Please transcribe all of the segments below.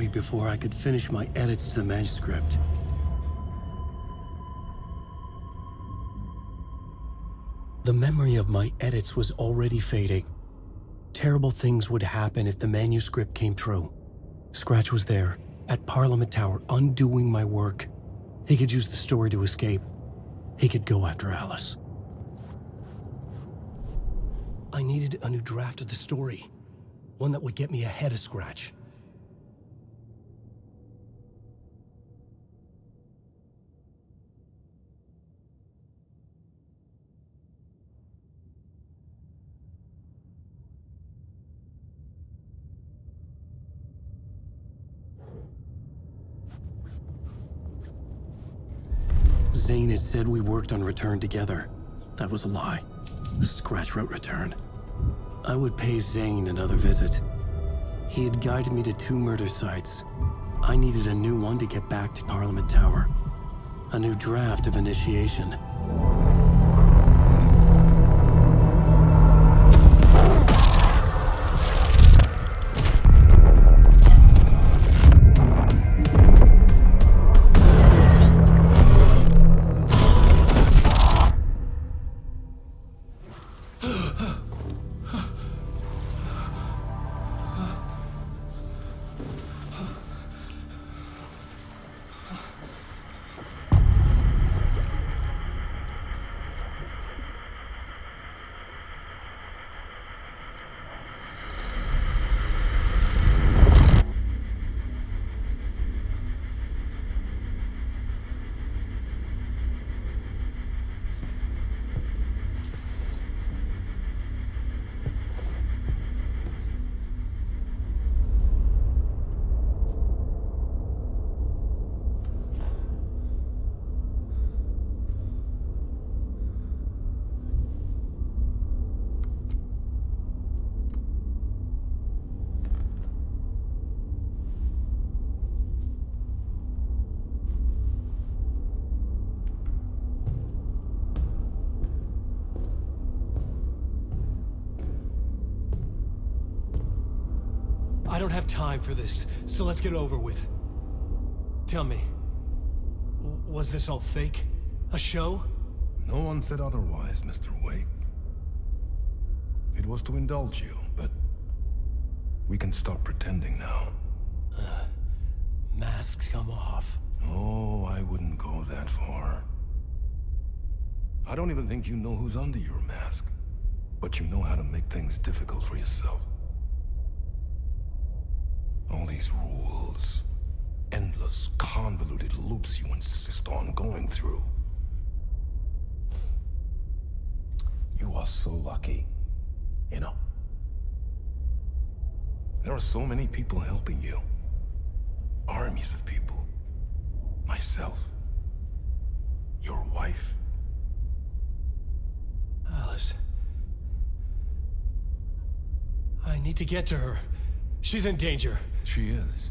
me before I could finish my edits to the manuscript. The memory of my edits was already fading. Terrible things would happen if the manuscript came true. Scratch was there, at Parliament Tower, undoing my work. He could use the story to escape. He could go after Alice. I needed a new draft of the story. One that would get me ahead of Scratch. Zane had said we worked on Return together. That was a lie. Scratch wrote Return. I would pay Zane another visit. He had guided me to 2 murder sites. I needed a new one to get back to Parliament Tower. A new draft of Initiation. I don't have time for this, so let's get it over with. Tell me, was this all fake? A show? No one said otherwise, Mr. Wake. It was to indulge you, but we can stop pretending now. Masks come off. Oh, I wouldn't go that far. I don't even think you know who's under your mask, but you know how to make things difficult for yourself. All these rules, endless, convoluted loops you insist on going through. You are so lucky, you know. There are so many people helping you. Armies of people. Myself. Your wife. Alice. I need to get to her. She's in danger. She is.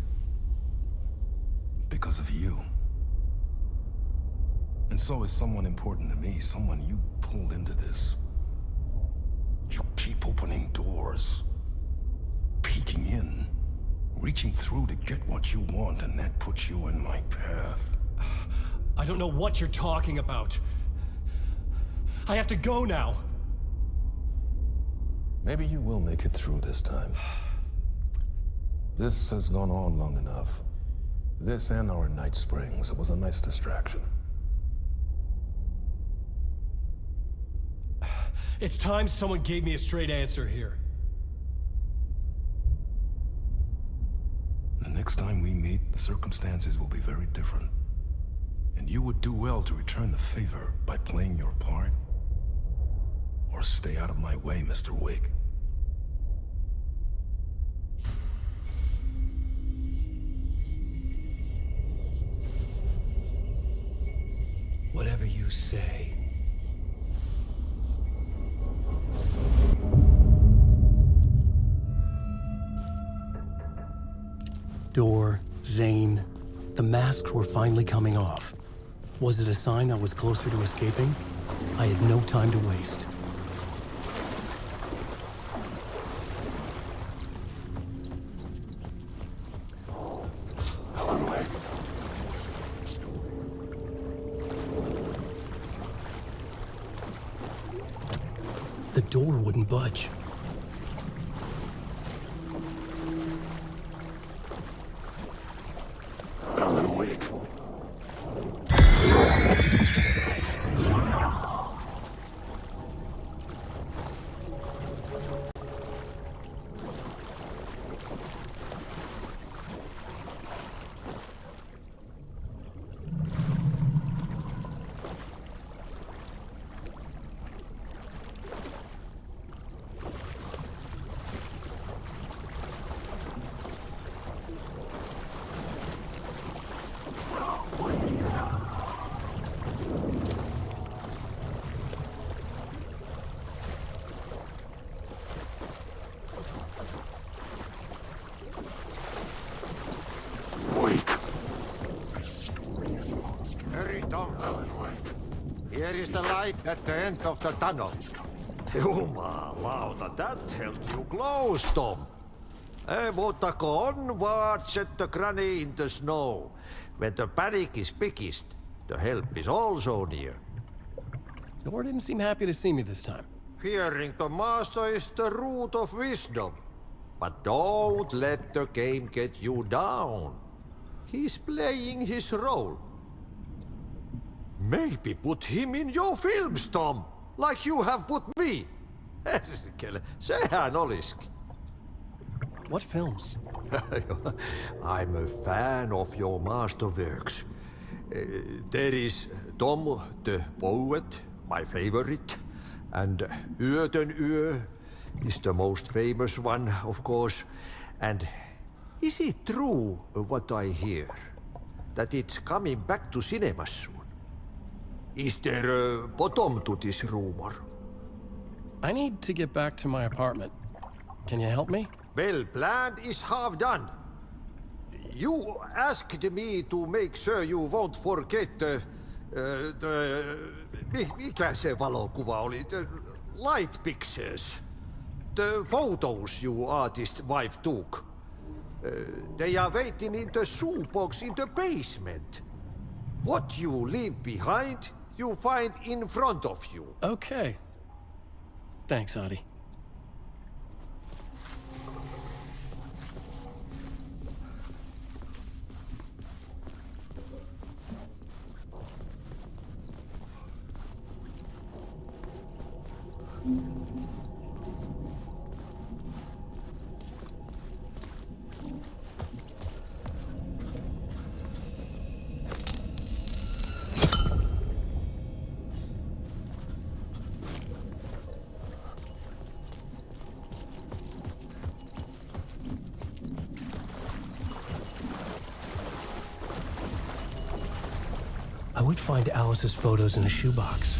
Because of you. And so is someone important to me, someone you pulled into this. You keep opening doors. Peeking in. Reaching through to get what you want, and that puts you in my path. I don't know what you're talking about. I have to go now. Maybe you will make it through this time. This has gone on long enough. This and our Night Springs. It was a nice distraction. It's time someone gave me a straight answer here. The next time we meet, the circumstances will be very different. And you would do well to return the favor by playing your part. Or stay out of my way, Mr. Wake. Whatever you say. Door, Zane, the masks were finally coming off. Was it a sign I was closer to escaping? I had no time to waste. The door wouldn't budge. I'm awake. Hurry, Tom. Here is the light at the end of the tunnel. Jumalauta, that held you close, Tom. Mutta onwards at the granny in the snow. When the panic is biggest, the help is also near. Door didn't seem happy to see me this time. Fearing the master is the root of wisdom. But don't let the game get you down. He's playing his role. Maybe put him in your films, Tom, like you have put me. Sehän olisikin. What films? I'm a fan of your masterworks. There is Tom the Poet, my favorite, and Yöten Yö is the most famous one, of course. And is it true what I hear, that it's coming back to cinemas soon? Is there a bottom to this rumor? I need to get back to my apartment. Can you help me? Well, plan is half done. You asked me to make sure you won't forget mikä se valokuva oli? The light pictures. The photos you artist wife took. They are waiting in the shoebox in the basement. What you leave behind, you find in front of you. Okay. Thanks, Adi. I would find Alice's photos in a shoebox.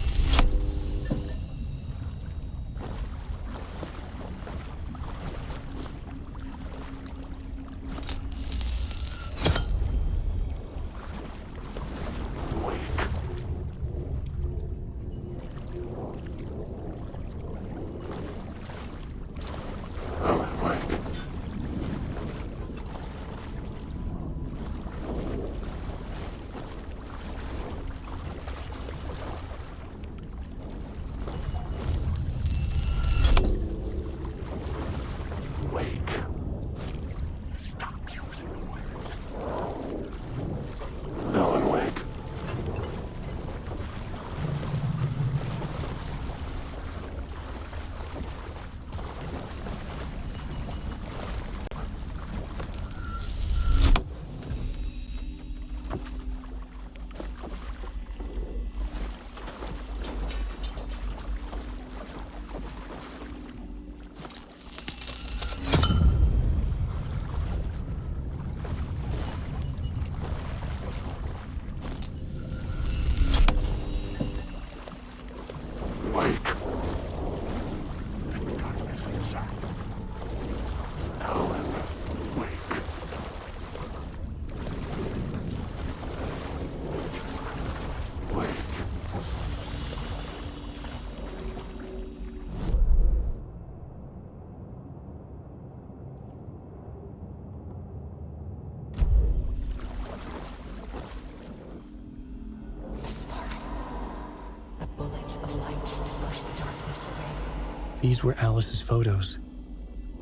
These were Alice's photos.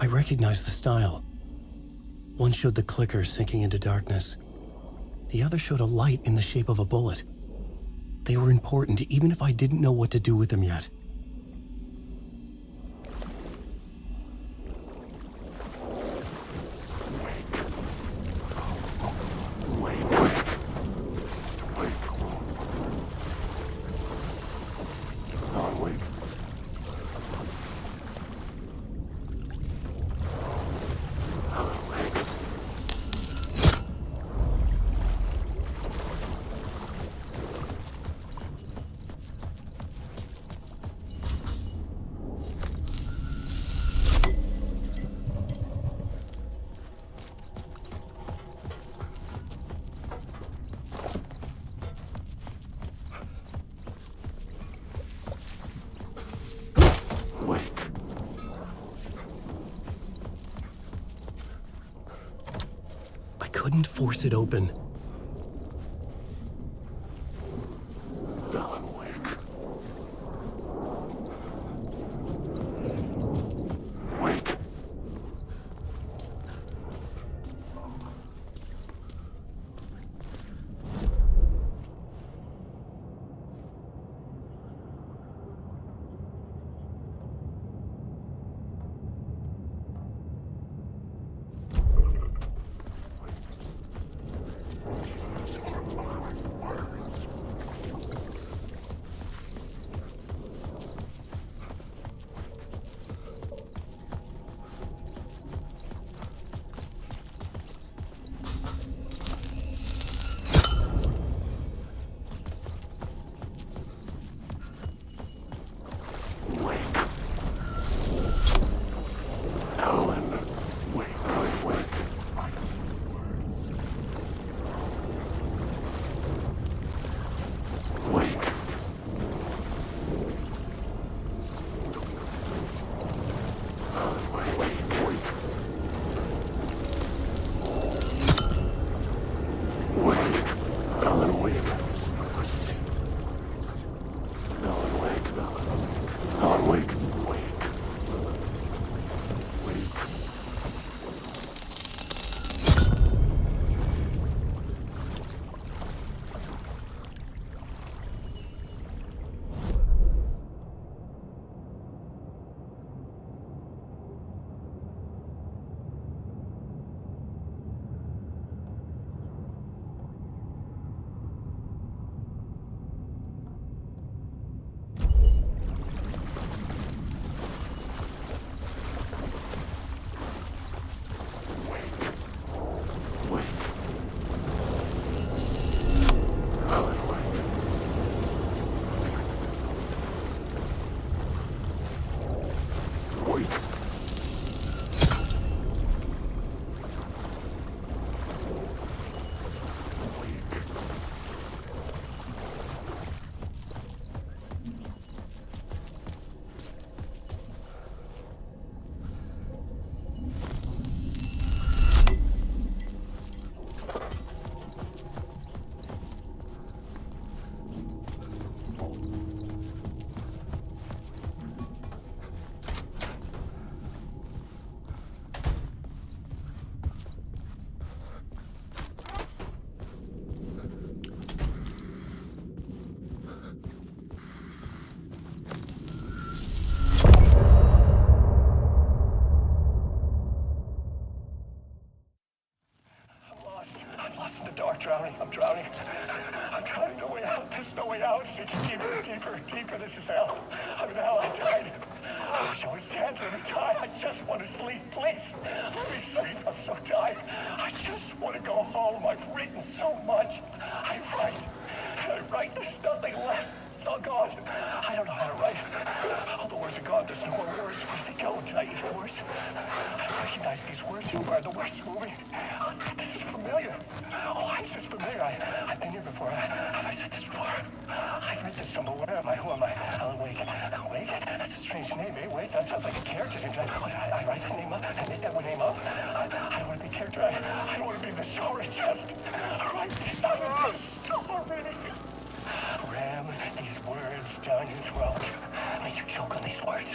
I recognized the style. One showed the clicker sinking into darkness. The other showed a light in the shape of a bullet. They were important even if I didn't know what to do with them yet. Couldn't force it open. I'm drowning. I'm drowning. No way out. There's no way out. It's deeper, deeper, deeper. This is hell. I'm in hell. I died. I wish I was dead. Let me die. I just want to sleep. Please. Let me sleep. I'm so tired. I just want to go home. I've written so much. I write. There's nothing left. It's all gone. I don't know how to write. All the words are gone. There's no more words. Where do they go? Did I eat words? I recognize these words. Who are the words moving? Oh, this is familiar. Oh, this is familiar. I've been here before. Have I said this before? I've read this somewhere. Where am I? Who am I? Alan Wake. Alan Wake? That's a strange name, eh? Wait, that sounds like a character's name. I write the name up. I make that name up. I don't want to be a character. I don't want to be the story. Just write the story. Ram these words down your throat. Make your choke on these words.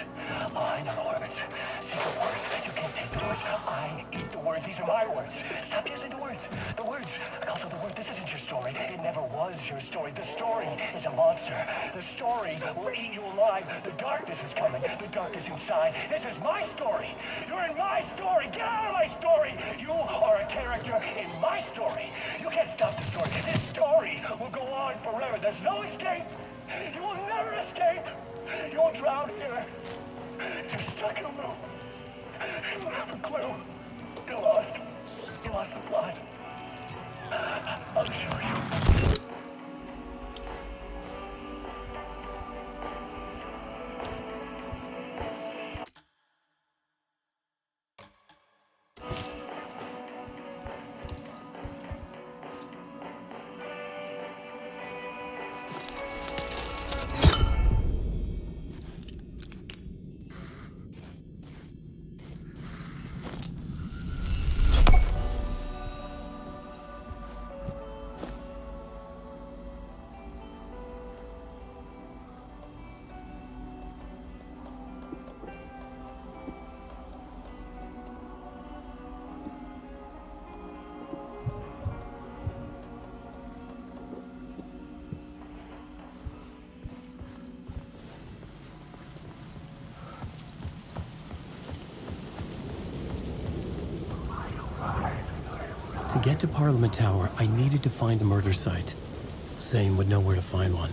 Oh, I know the words. Secret words. You can't take the words. I eat the words. These are my words. Stop using the words. The words. I call it the word. This isn't your story. It never was your story. The story is a monster. The story will eat you alive. The darkness is coming. The darkness inside. This is my story. You're in my story. Get out of my story. You are a character in my story. You can't stop the story. This story will go on forever. There's no escape. You will never escape. You will drown here. You're stuck in a loop. You don't have a clue. You're lost. You lost the plot. I'll show you. To get to Parliament Tower, I needed to find a murder site. Zane would know where to find one.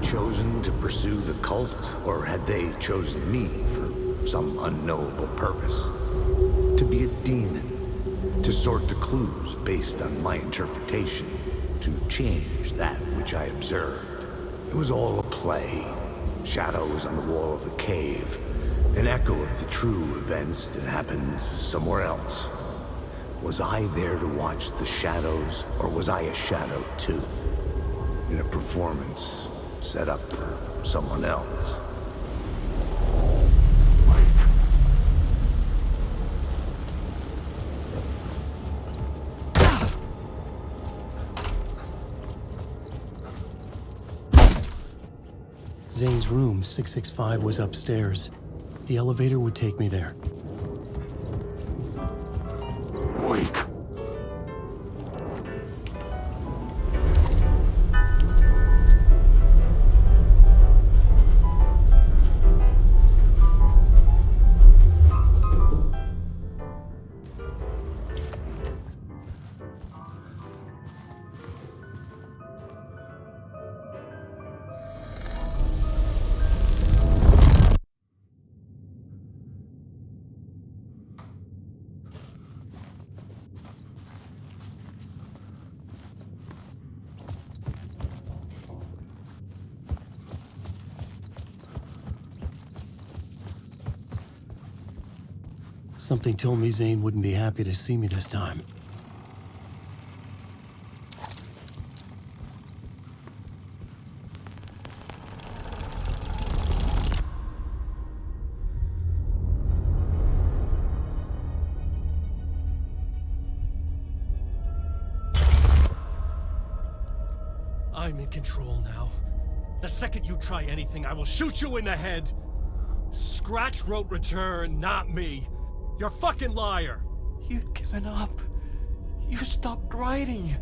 Chosen to pursue the cult, or had they chosen me for some unknowable purpose? To be a demon, to sort the clues based on my interpretation, to change that which I observed. It was all a play, shadows on the wall of the cave, an echo of the true events that happened somewhere else. Was I there to watch the shadows, or was I a shadow too? In a performance set up for someone else. Zane's room, 665, was upstairs. The elevator would take me there. Wake. Something told me Zane wouldn't be happy to see me this time. I'm in control now. The second you try anything, I will shoot you in the head. Scratch wrote return, not me. You're a fucking liar. You'd given up. You stopped writing.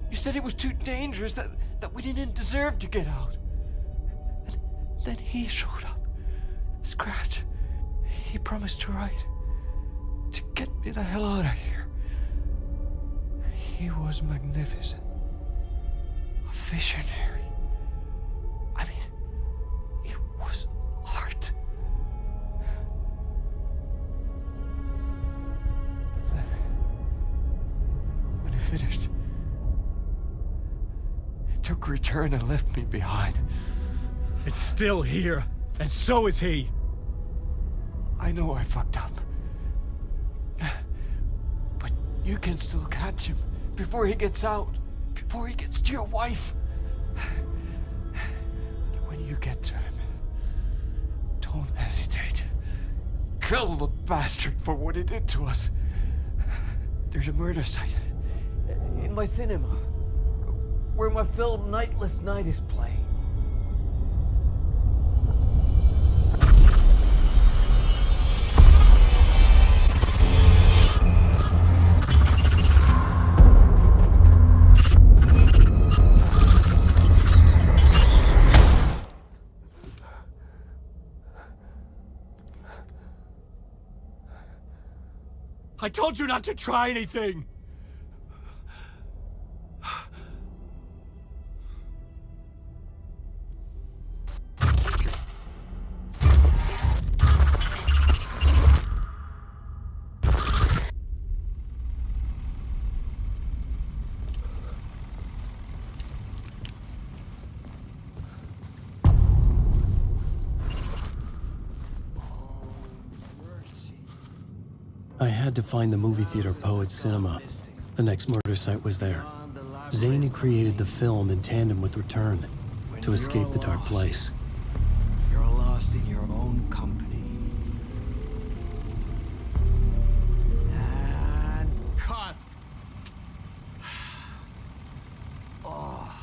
You said it was too dangerous, that we didn't deserve to get out. And then he showed up. Scratch. He promised to write. To get me the hell out of here. He was magnificent. A visionary. I mean, it was art. But then, when he finished, it took return and left me behind. It's still here. And so is he. I know I fucked up. But you can still catch him before he gets out. Before he gets to your wife. When you get to him, don't hesitate. Kill the bastard for what he did to us. There's a murder site in my cinema where my film Nightless Night is playing. I told you not to try anything! I had to find the movie theater Poet's Cinema. The next murder site was there. Zane had created the film in tandem with Return to escape the dark place. You're lost in your own company. And cut! Oh.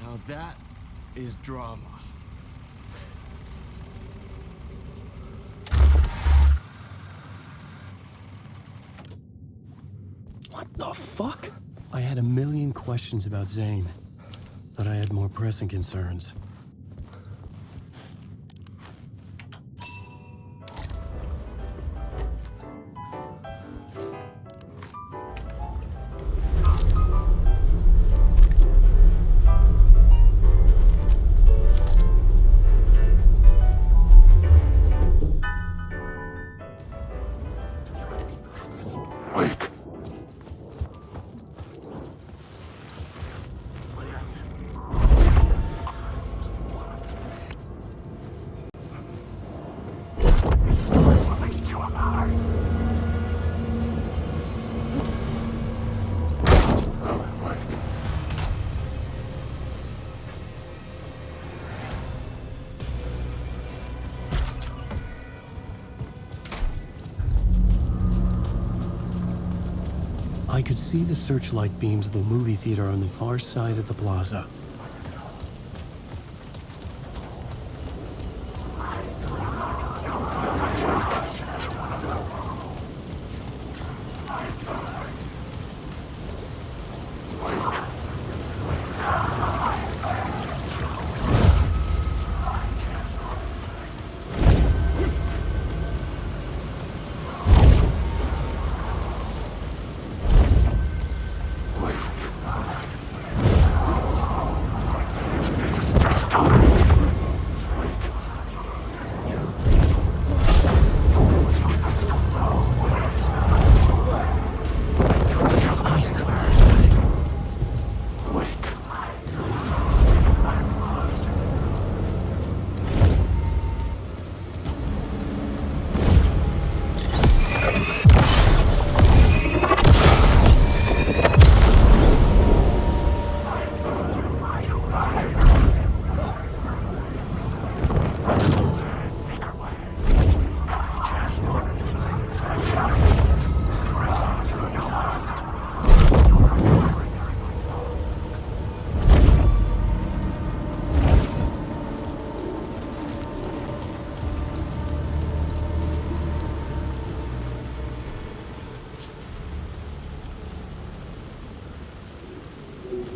Now that is drama. What the fuck? I had a million questions about Zane, but I had more pressing concerns. Wake. I could see the searchlight beams of the movie theater on the far side of the plaza.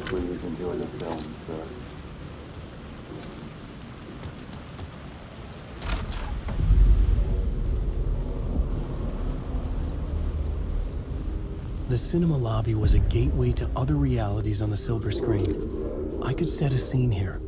Please enjoy the film, sir. The cinema lobby was a gateway to other realities on the silver screen. I could set a scene here.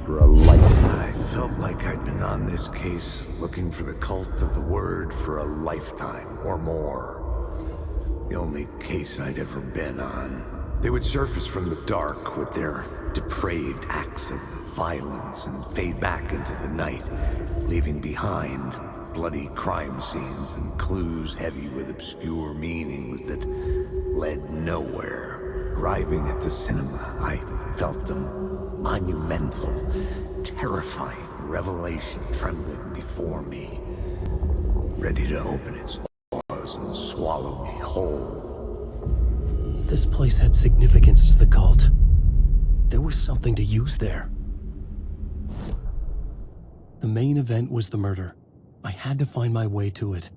for a lifetime. I felt like I'd been on this case looking for the cult of the word for a lifetime or more. The only case I'd ever been on. They would surface from the dark with their depraved acts of violence and fade back into the night, leaving behind bloody crime scenes and clues heavy with obscure meanings that led nowhere. Arriving at the cinema, I felt a monumental, terrifying revelation trembling before me, ready to open its jaws and swallow me whole. This place had significance to the cult. There was something to use there. The main event was the murder. I had to find my way to it.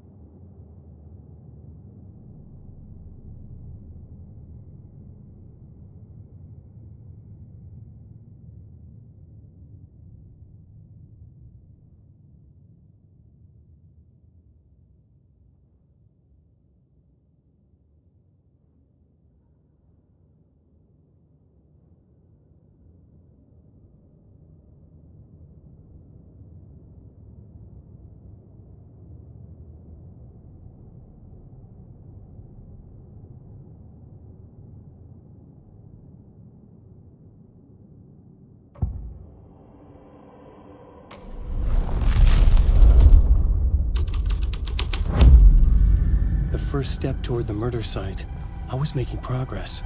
The first step toward the murder site. I was making progress.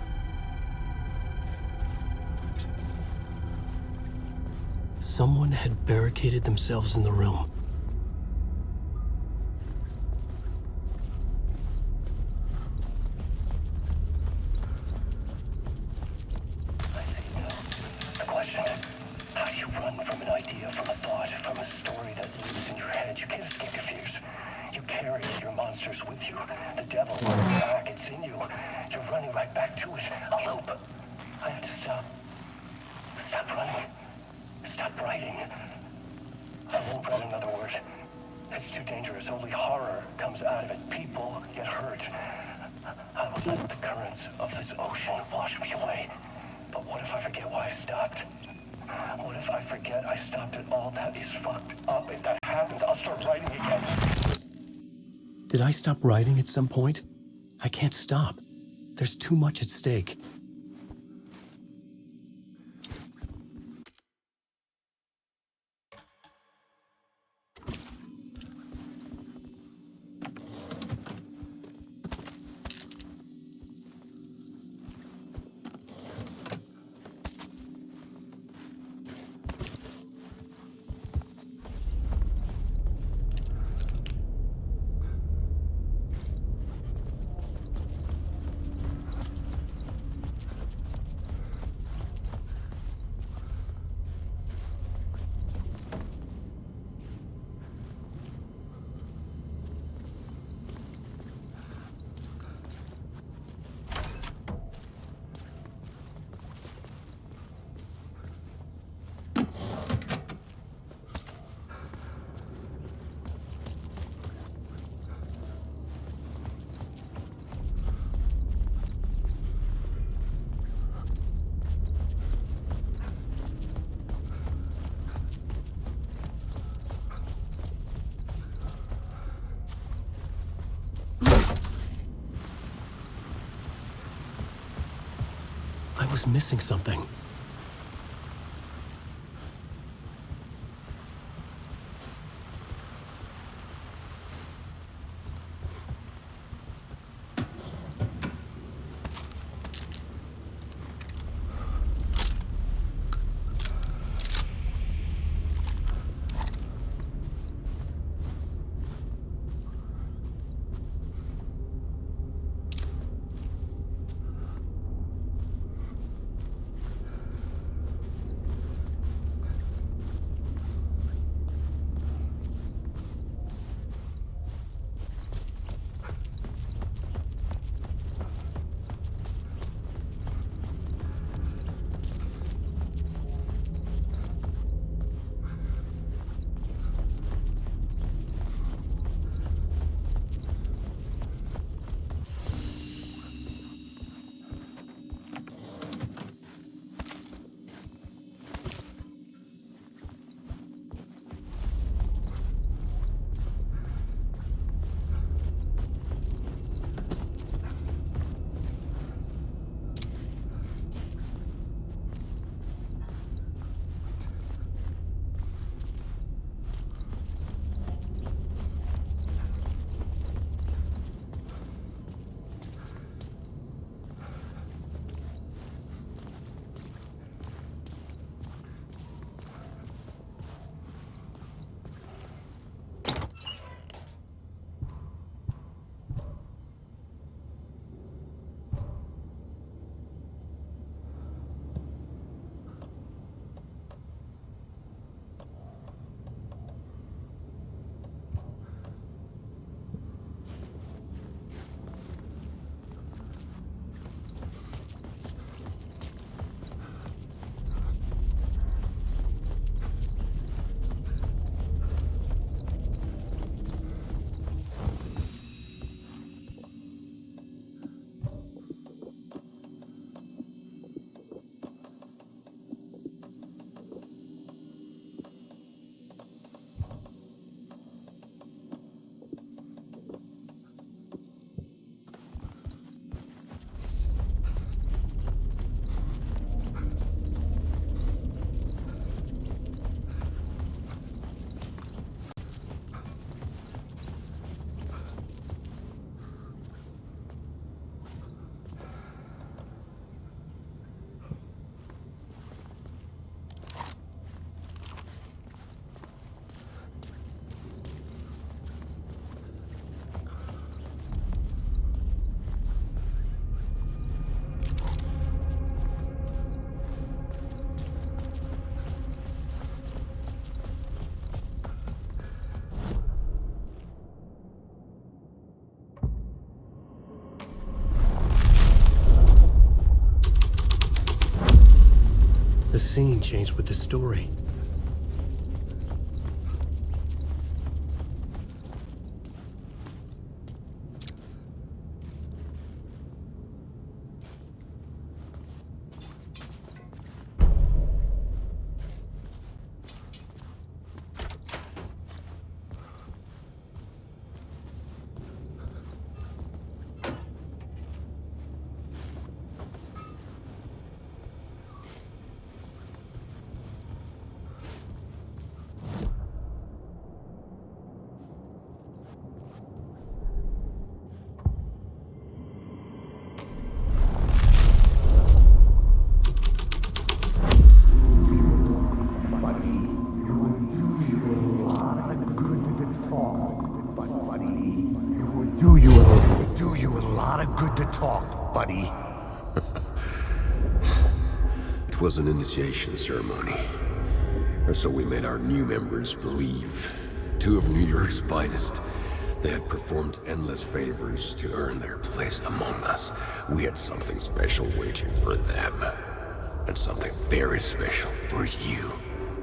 Someone had barricaded themselves in the room. I say no. The question, how do you run from an idea, from a thought, from a story that lives in your head? You can't escape your fears. You carry your monsters with you. The devil on your back, it's in you. You're running right back to it. A loop. I have to stop. Stop running. Stop writing. I won't write another word. It's too dangerous. Only horror comes out of it. People get hurt. I will let the currents of this ocean wash me away. But what if I forget why I stopped? What if I forget I stopped it all? That is fucked up. If that happens, I'll start writing again. Did I stop writing at some point? I can't stop. There's too much at stake. I was missing something. scene changed with the story. Do you a lot of good to talk, buddy. It was an initiation ceremony. Or so we made our new members believe. Two of New York's finest. They had performed endless favors to earn their place among us. We had something special waiting for them. And something very special for you,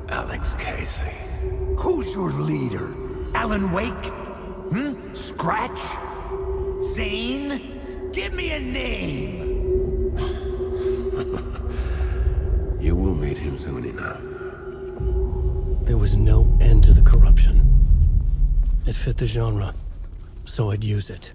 Alex Casey. Who's your leader? Alan Wake? Scratch? Zane? Give me a name! You will meet him soon enough. There was no end to the corruption. It fit the genre, so I'd use it.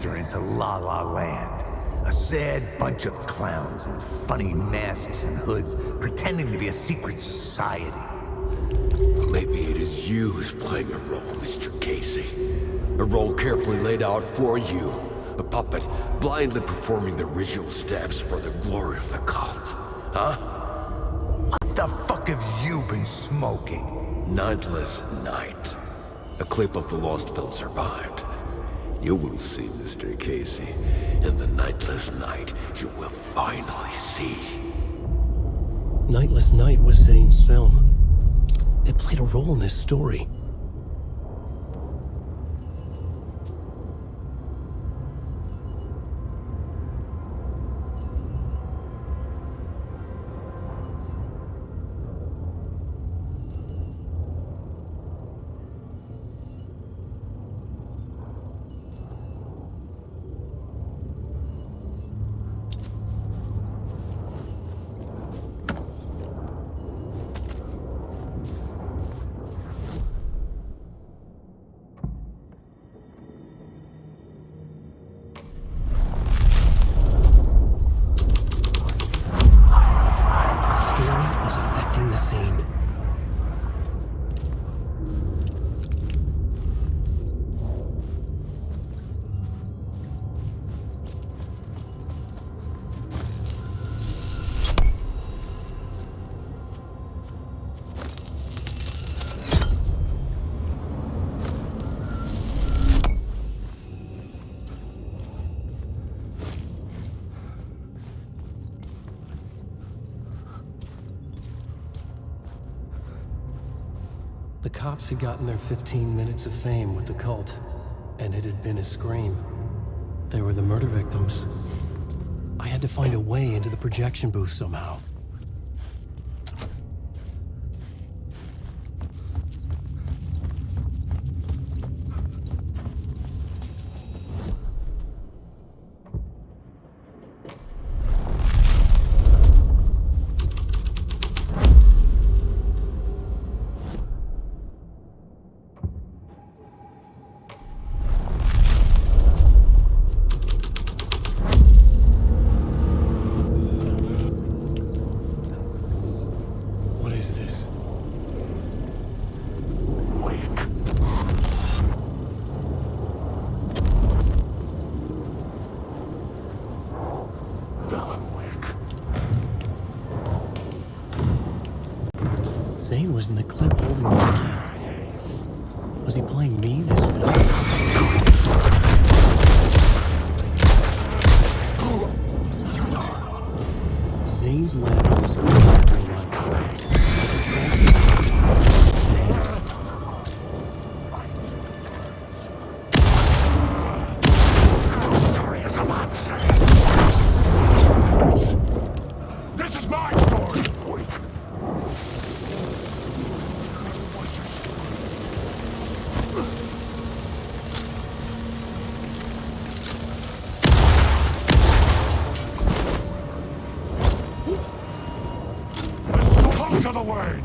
Into La La Land. A sad bunch of clowns in funny masks and hoods pretending to be a secret society. Maybe it is you who's playing a role, Mr. Casey. A role carefully laid out for you. A puppet blindly performing the ritual steps for the glory of the cult. Huh? What the fuck have you been smoking? Nightless Night. A clip of the lost film survived. You will see, Mr. Casey. In the Nightless Night, you will finally see. Nightless Night was Zane's film. It played a role in this story. The cops had gotten their 15 minutes of fame with the cult, and it had been a scream. They were the murder victims. I had to find a way into the projection booth somehow. Zane was in the clip holding the key. Was he playing me this film? Zane's lamp was Story is a monster. This is my story. To the word.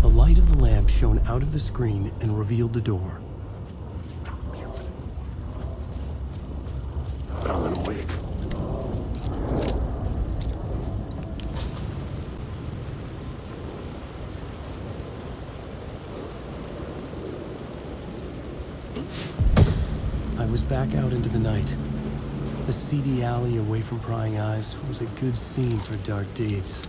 The light of the lamp shone out of the screen and revealed the door. Alan Wake. I was back out into the night. The seedy alley away from prying eyes was a good scene for dark deeds.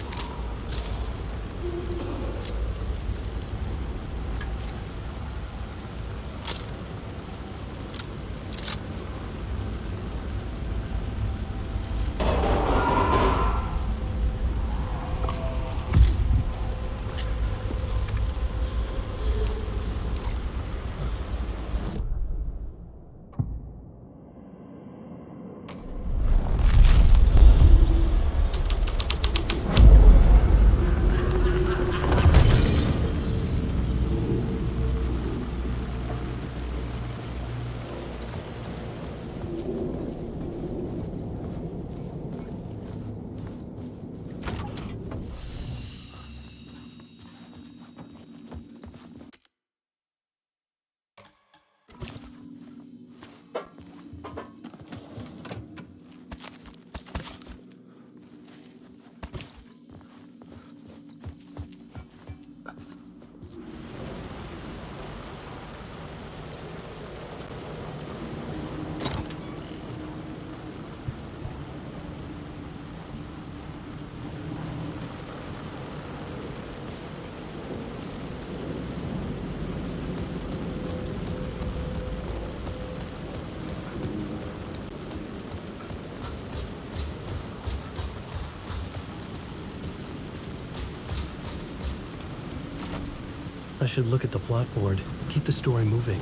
I should look at the plot board, keep the story moving.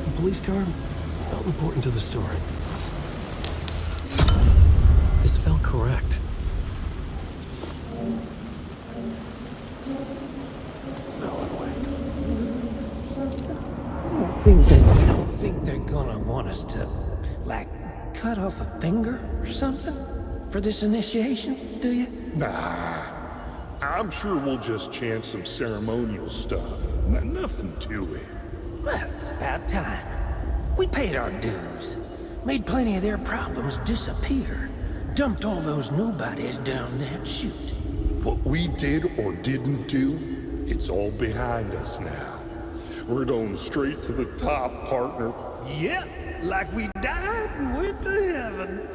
The police car felt important to the story. This felt correct. You don't think they're gonna want us to, like, cut off a finger or something for this initiation, do you? Nah. I'm sure we'll just chant some ceremonial stuff. Nothing to it. Well, it's about time. We paid our dues. Made plenty of their problems disappear. Dumped all those nobodies down that chute. What we did or didn't do, it's all behind us now. We're going straight to the top, partner. Yep, like we died and went to heaven.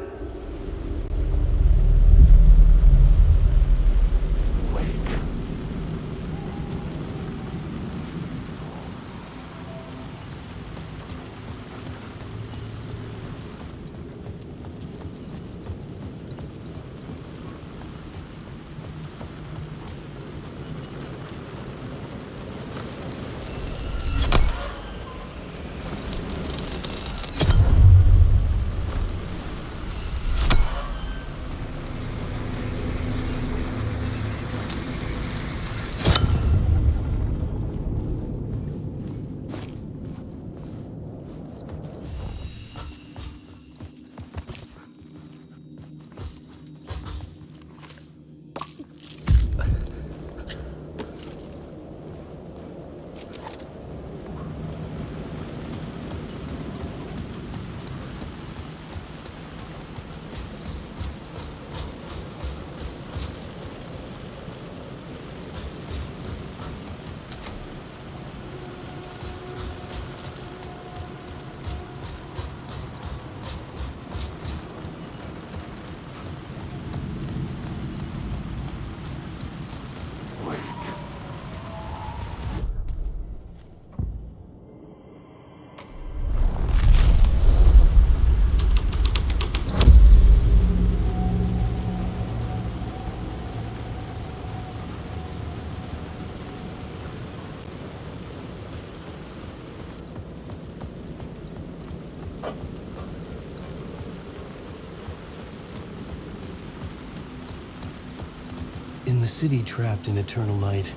In the city trapped in eternal night,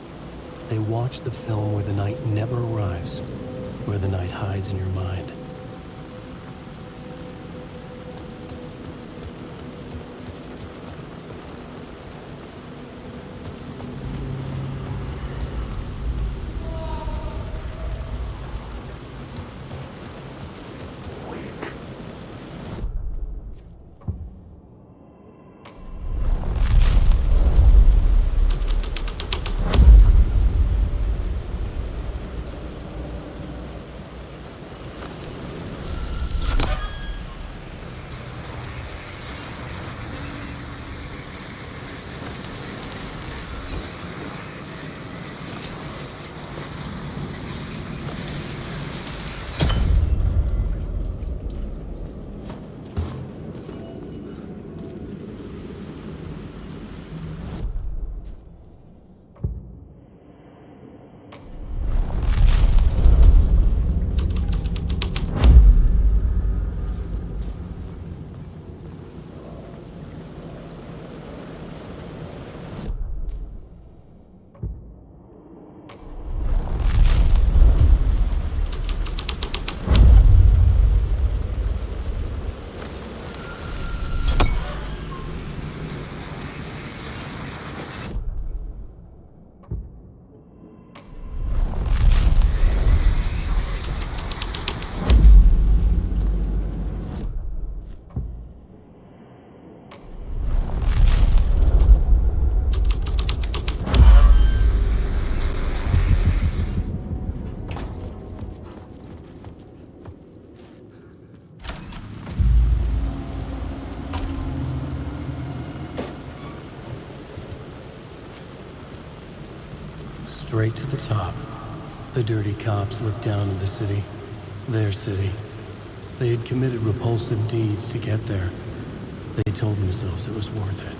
they watch the film where the night never arrives, where the night hides in your mind. straight to the top. The dirty cops looked down on the city. Their city. They had committed repulsive deeds to get there. They told themselves it was worth it.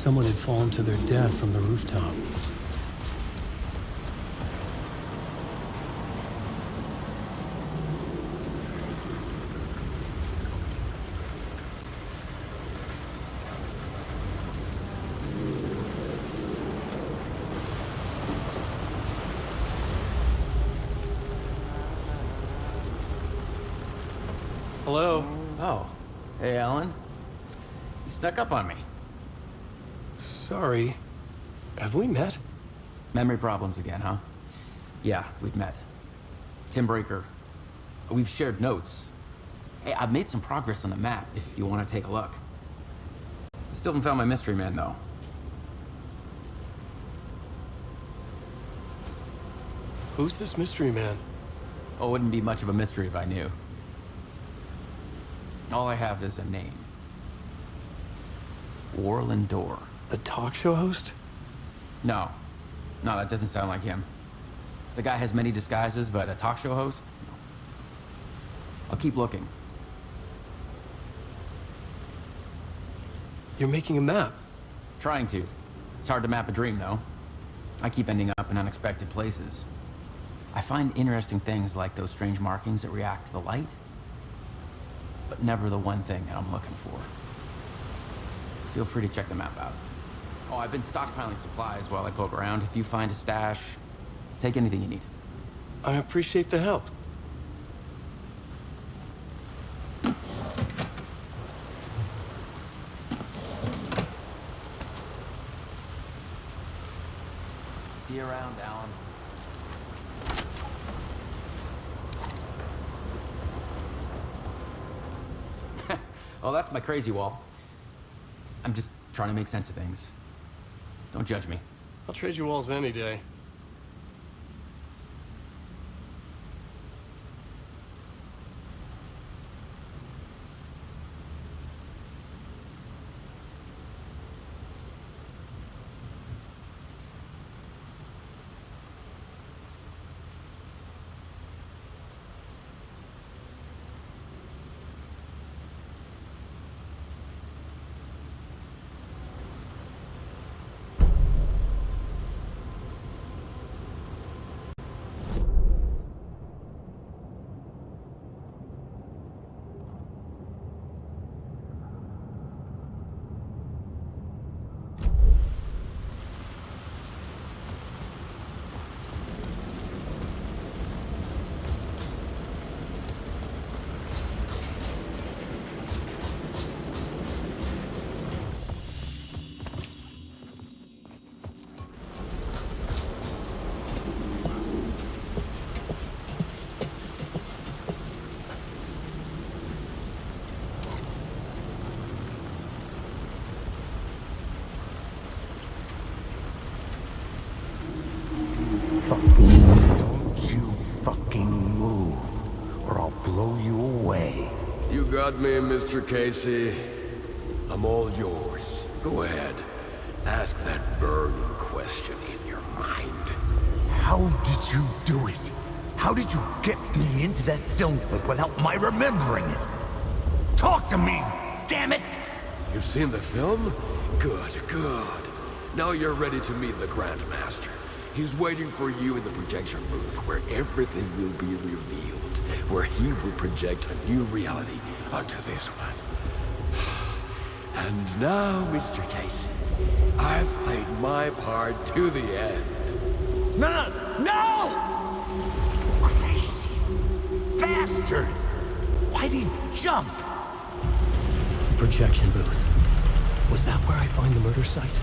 Someone had fallen to their death from the rooftop. Hello? Oh. Hey, Alan. You snuck up on me. Sorry. Have we met? Memory problems again, huh? Yeah, we've met. Tim Breaker. We've shared notes. Hey, I've made some progress on the map if you want to take a look. Still haven't found my mystery man, though. Who's this mystery man? Oh, it wouldn't be much of a mystery if I knew. All I have is a name. Warland Dorr. The talk show host? No. No, that doesn't sound like him. The guy has many disguises, but a talk show host? No. I'll keep looking. You're making a map. Trying to. It's hard to map a dream, though. I keep ending up in unexpected places. I find interesting things like those strange markings that react to the light, but never the one thing that I'm looking for. Feel free to check the map out. Oh, I've been stockpiling supplies while I poke around. If you find a stash, take anything you need. I appreciate the help. See you around, Alan. Oh, that's my crazy wall. I'm just trying to make sense of things. Don't judge me. I'll trade you walls any day. Don't you fucking move, or I'll blow you away. You got me, Mr. Casey. I'm all yours. Go ahead. Ask that burning question in your mind. How did you do it? How did you get me into that film clip without my remembering it? Talk to me, damn it! You've seen the film? Good, good. Now you're ready to meet the Grandmaster. He's waiting for you in the projection booth, where everything will be revealed, where he will project a new reality onto this one. And now, Mr. Casey, I've played my part to the end. No! Crazy bastard! Why'd he jump? Projection booth. Was that where I find the murder site?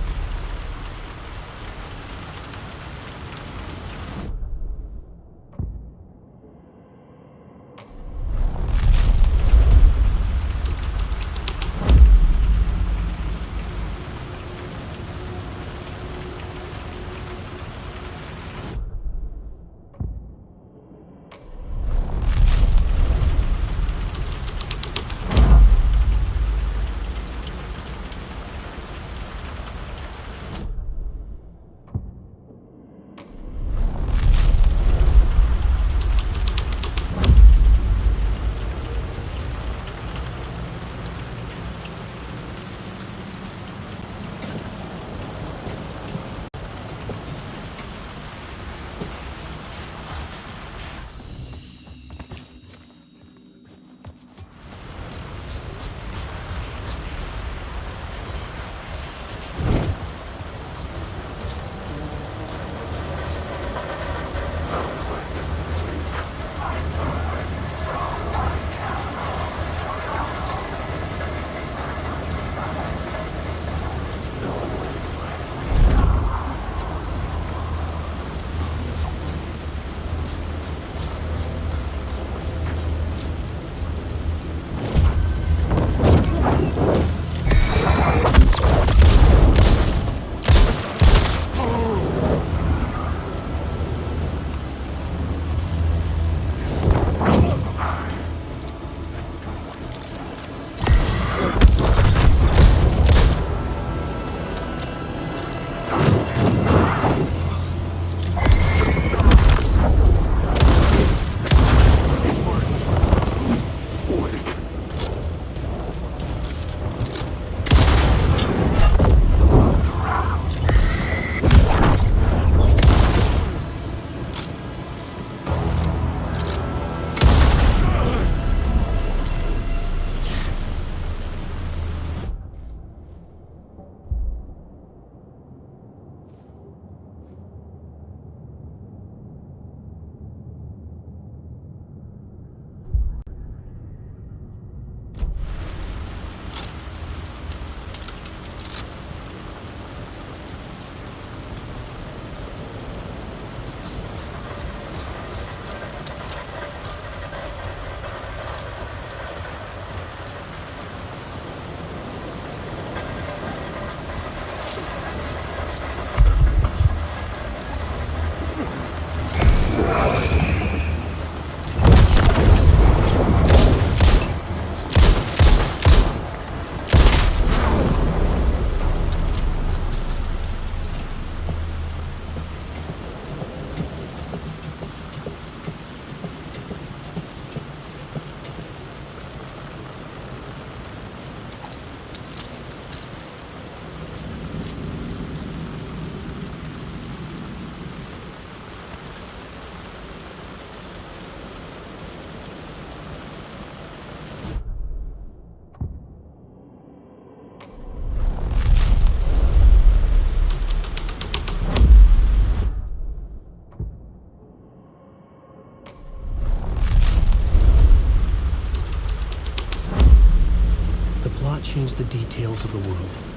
not change the details of the world.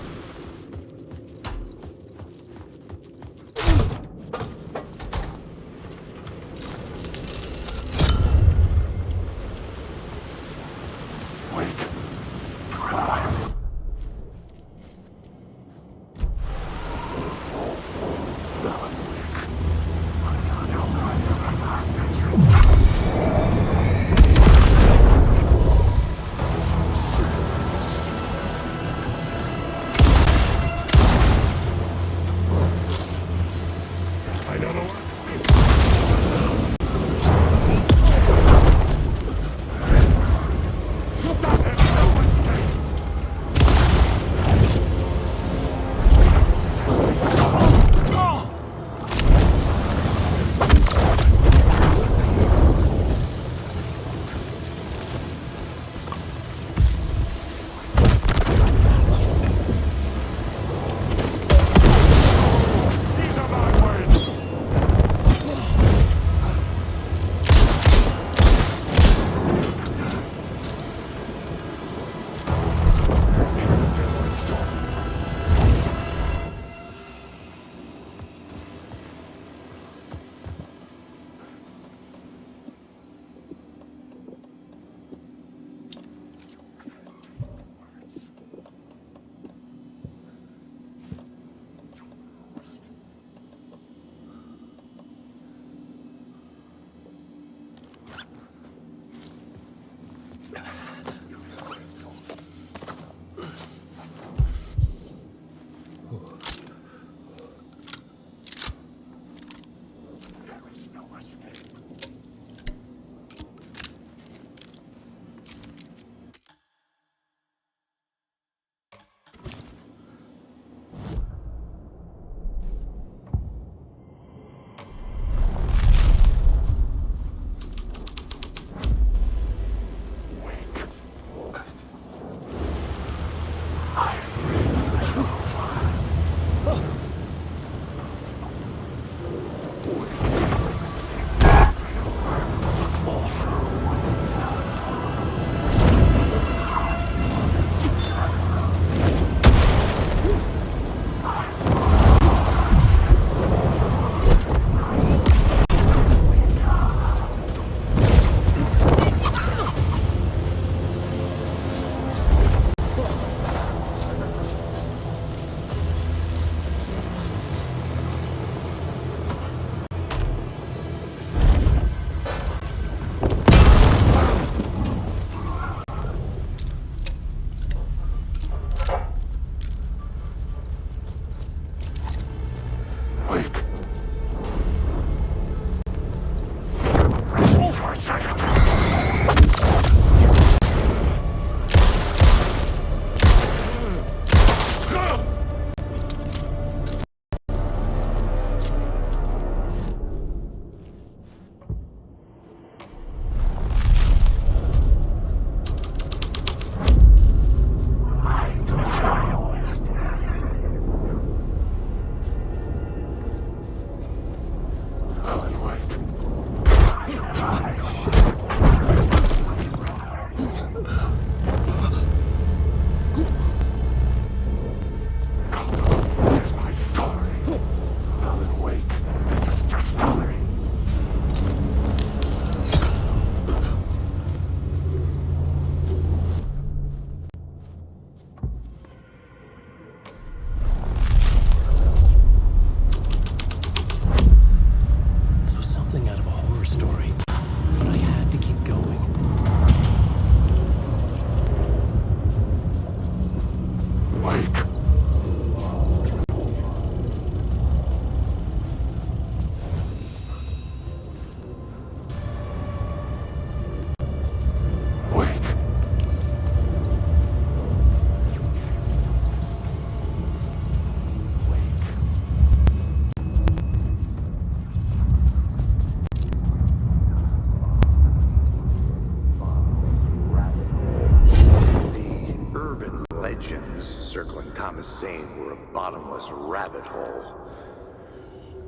circling Thomas Zane were a bottomless rabbit hole.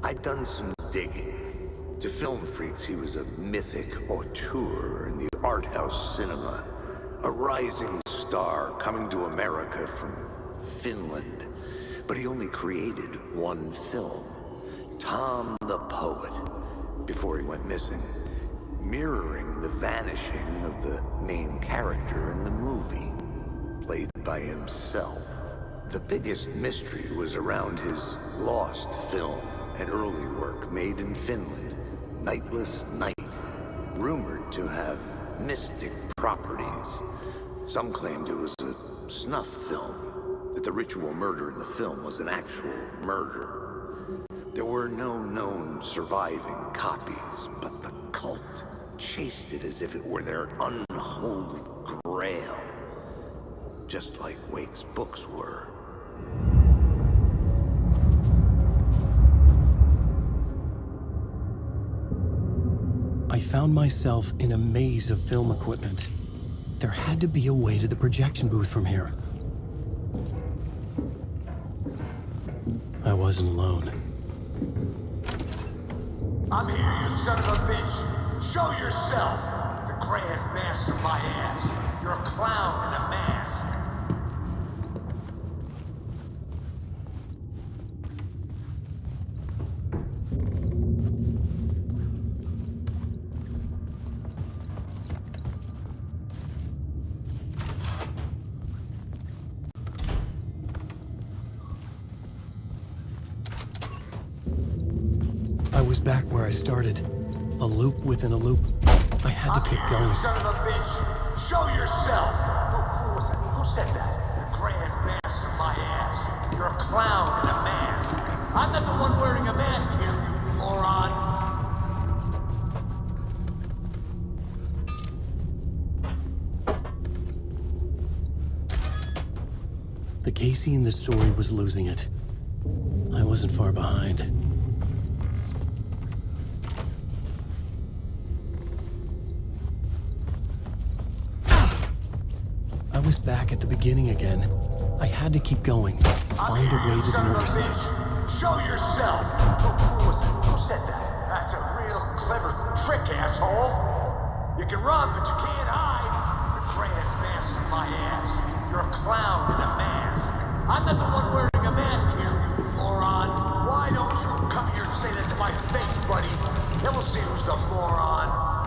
I'd done some digging. To film freaks, he was a mythic auteur in the art house cinema, a rising star coming to America from Finland, but he only created one film, Tom the Poet, before he went missing, mirroring the vanishing of the main character in the movie, played by himself. The biggest mystery was around his lost film, an early work made in Finland, Nightless Night, rumored to have mystic properties. Some claimed it was a snuff film, that the ritual murder in the film was an actual murder. There were no known surviving copies, but the cult chased it as if it were their unholy grail, just like Wake's books were. I found myself in a maze of film equipment. There had to be a way to the projection booth from here. I wasn't alone. I'm here, you son of a bitch. Show yourself. The Grand Master my ass. You're a clown in a mask. I was back where I started. A loop within a loop. I had to keep going. You son of a bitch. Show yourself. Who was it? Who said that? The Grand Master my ass. You're a clown in a mask. I'm not the one wearing a mask here, you moron. The Casey in the story was losing it. I wasn't far behind. I was back at the beginning again. I had to keep going. Find a way to the murder site. Show yourself! Who was it? Who said that? That's a real clever trick, asshole! You can run, but you can't hide! The Grand Master my ass. You're a clown in a mask. I'm not the one wearing a mask here, you moron! Why don't you come here and say that to my face, buddy? Then we'll see who's the moron.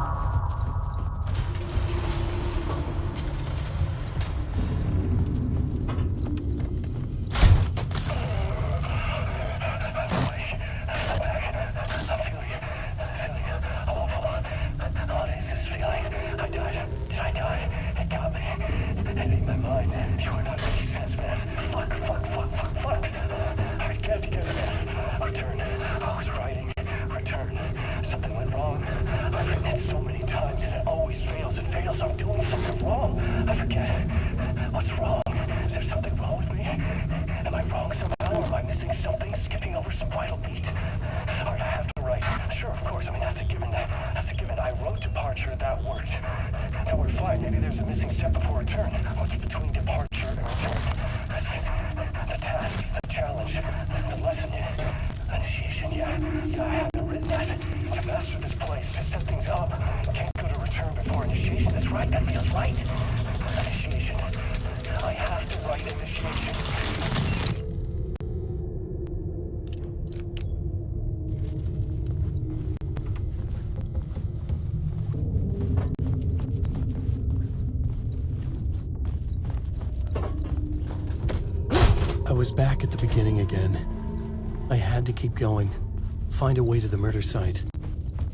I was back at the beginning again. I had to keep going. Find a way to the murder site.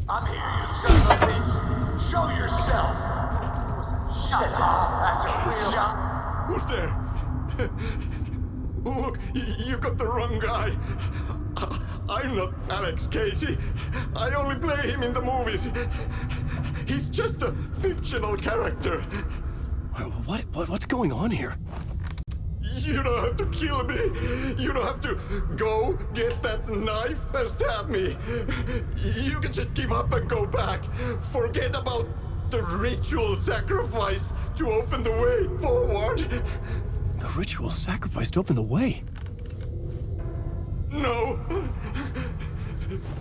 I'm here, you son of a bitch! Show yourself! Shut up! That's a real shot! Who's there? Look, you got the wrong guy. I'm not Alex Casey. I only play him in the movies. He's just a fictional character. What's going on here? You don't have to kill me. You don't have to go get that knife and stab me. You can just give up and go back. Forget about the ritual sacrifice to open the way forward. The ritual sacrifice to open the way? No.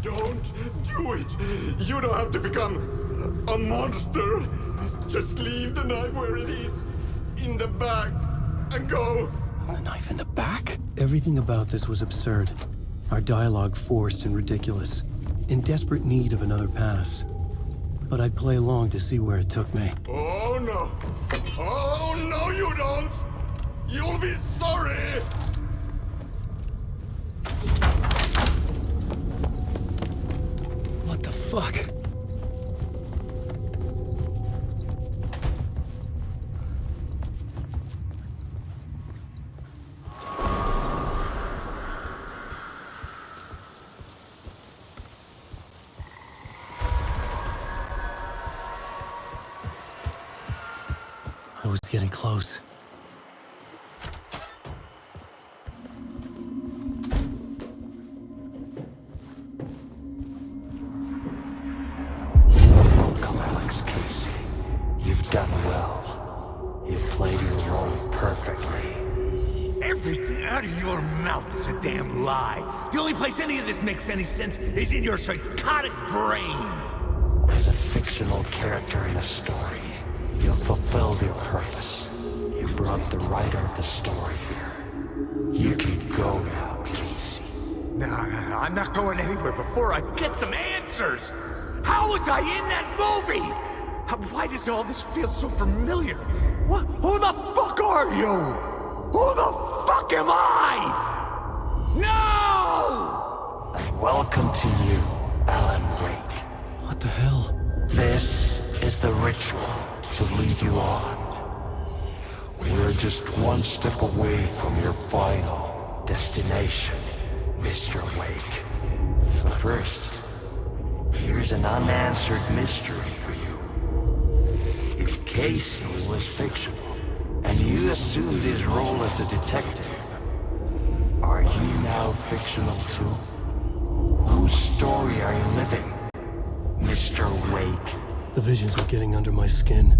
Don't do it. You don't have to become a monster. Just leave the knife where it is. in the back and go. A knife in the back? Everything about this was absurd. Our dialogue forced and ridiculous. In desperate need of another pass. But I'd play along to see where it took me. Oh no! Oh no, you don't! You'll be sorry! What the fuck? I was getting close. Welcome, Alex Casey. You've done well. You've played your role perfectly. Everything out of your mouth is a damn lie. The only place any of this makes any sense is in your psychotic brain. As a fictional character in a story, you've fulfilled your purpose. You brought the writer of the story here. You can go now, Casey. No, I'm not going anywhere before I get some answers. How was I in that movie? Why does all this feel so familiar? What? Who the fuck are you? Who the fuck am I? No! And welcome to you, Alan Wake. What the hell? This is the ritual to lead you on. We're just one step away from your final destination, Mr. Wake. But first, here's an unanswered mystery for you. If Casey was fictional, and you assumed his role as a detective, are you now fictional too? Whose story are you living, Mr. Wake? The visions were getting under my skin,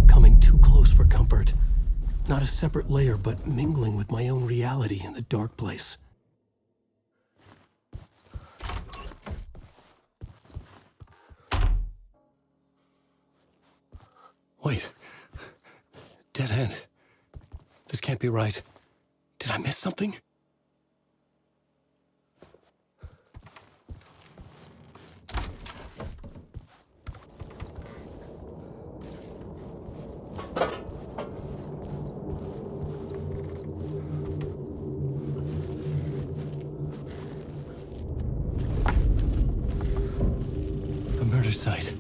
coming too close for comfort. Not a separate layer, but mingling with my own reality in the dark place. Wait. Dead end. This can't be right. Did I miss something? A murder site.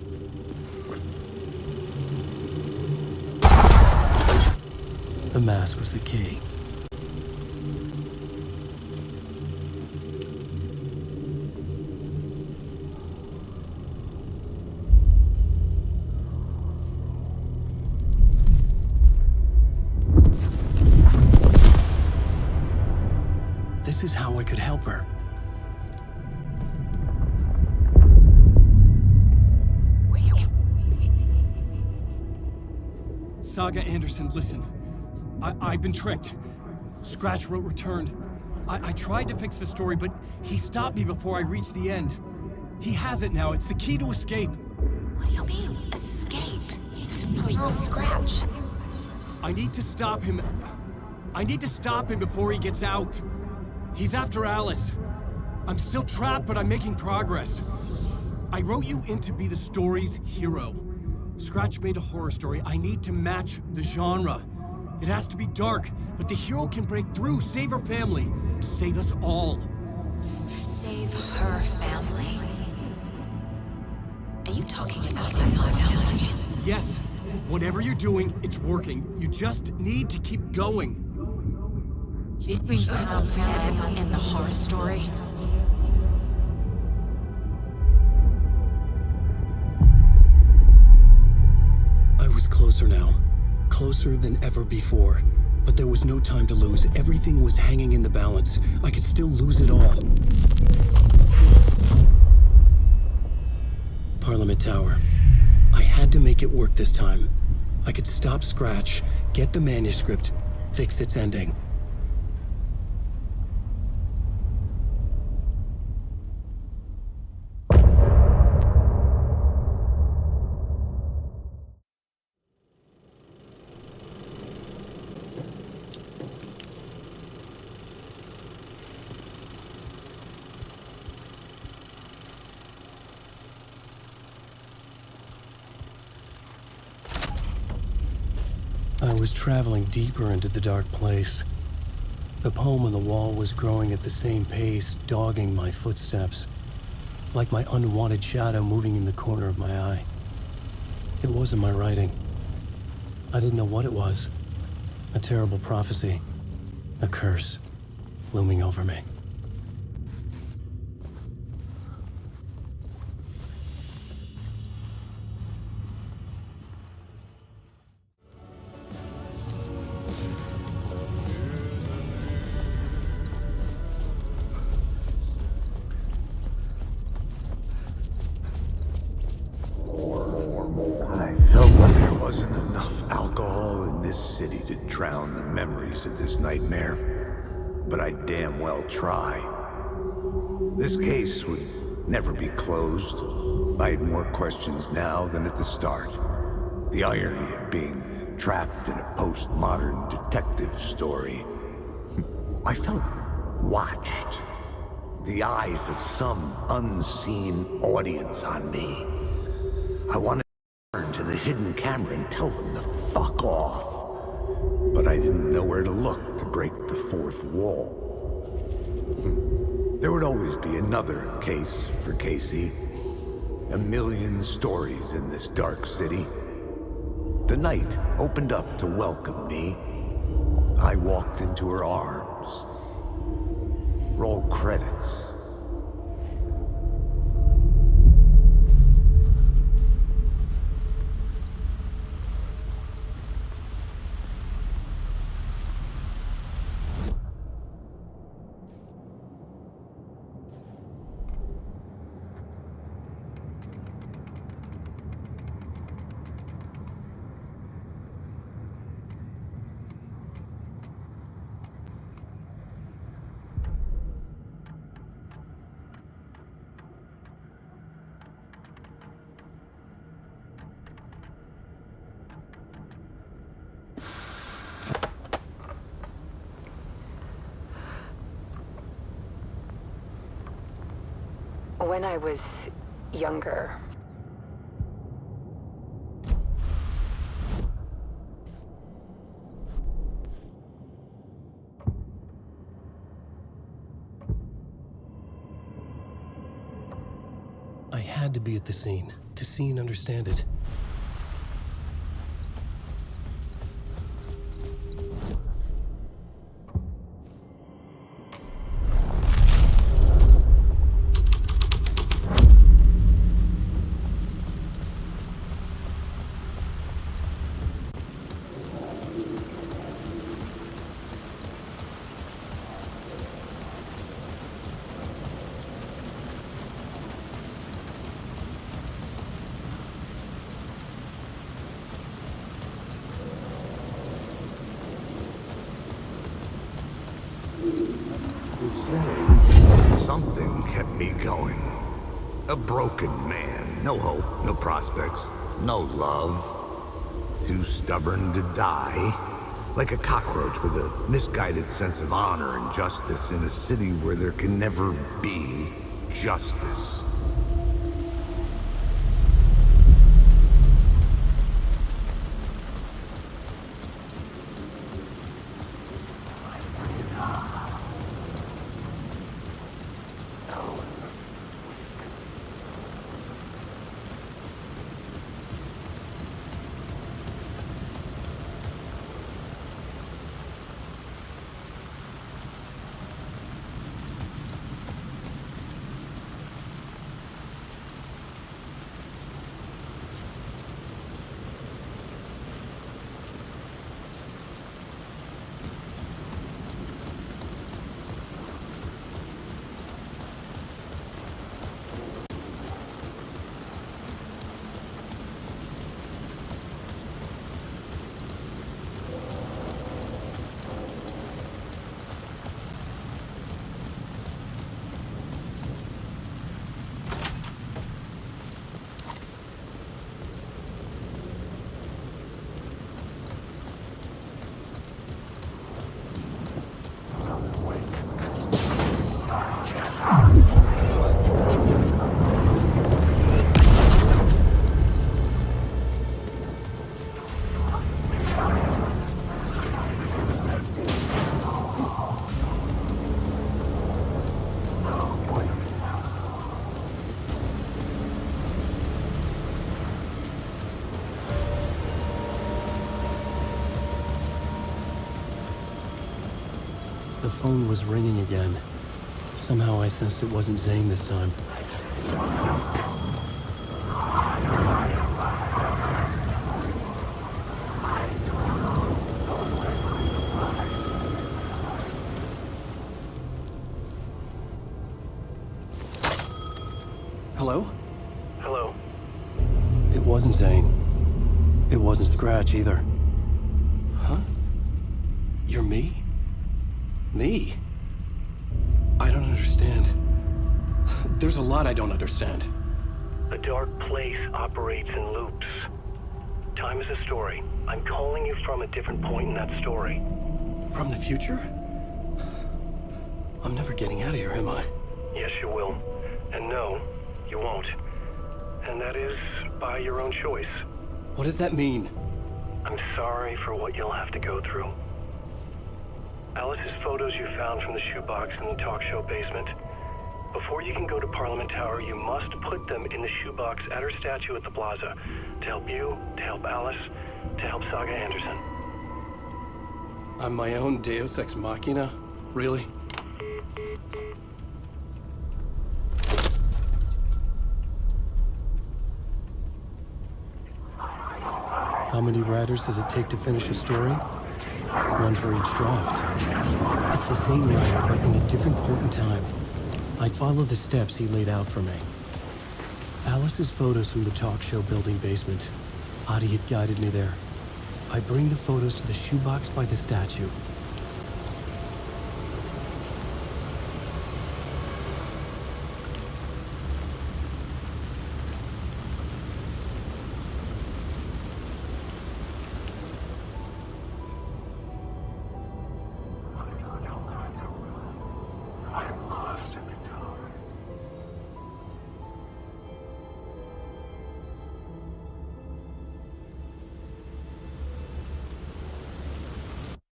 The mask was the key. This is how I could help her. Saga Anderson, listen. I've been tricked. Scratch wrote returned. I tried to fix the story, but he stopped me before I reached the end. He has it now. It's the key to escape. What do you mean, escape? Wait, Scratch. I need to stop him. I need to stop him before he gets out. He's after Alice. I'm still trapped, but I'm making progress. I wrote you in to be the story's hero. Scratch made a horror story. I need to match the genre. It has to be dark, but the hero can break through, save her family, save us all. Save her family? Are you talking about my family? Yes. Whatever you're doing, it's working. You just need to keep going. Did we have family in the horror story? I was closer now. Closer than ever before. But there was no time to lose. Everything was hanging in the balance. I could still lose it all. Parliament Tower. I had to make it work this time. I could stop Scratch, get the manuscript, fix its ending. I was traveling deeper into the dark place. The poem on the wall was growing at the same pace, dogging my footsteps, like my unwanted shadow moving in the corner of my eye. It wasn't my writing. I didn't know what it was. A terrible prophecy. A curse looming over me. City to drown the memories of this nightmare, but I damn well try. This case would never be closed. I had more questions now than at the start. The irony of being trapped in a postmodern detective story. I felt watched. The eyes of some unseen audience on me. I wanted to turn to the hidden camera and tell them to fuck off. But I didn't know where to look to break the fourth wall. There would always be another case for Casey. A million stories in this dark city. The night opened up to welcome me. I walked into her arms. Roll credits. When I was younger, I had to be at the scene to see and understand it. Something kept me going. A broken man. No hope, no prospects, no love. Too stubborn to die. Like a cockroach with a misguided sense of honor and justice in a city where there can never be justice. The phone was ringing again. Somehow I sensed it wasn't Zane this time. Hello? Hello? It wasn't Zane. It wasn't Scratch either. Huh? You're me? Me? I don't understand. There's a lot I don't understand. A dark place operates in loops. Time is a story. I'm calling you from a different point in that story. From the future? I'm never getting out of here, am I? Yes, you will. And no, you won't. And that is by your own choice. What does that mean? I'm sorry for what you'll have to go through. Alice's photos you found from the shoebox in the talk show basement. Before you can go to Parliament Tower, you must put them in the shoebox at her statue at the plaza. To help you, to help Alice, to help Saga Anderson. I'm my own Deus Ex Machina? Really? How many writers does it take to finish a story? One for each draft. It's the same writer, but in a different point in time. I follow the steps he laid out for me. Alice's photos from the talk show building basement. Adi had guided me there. I bring the photos to the shoebox by the statue.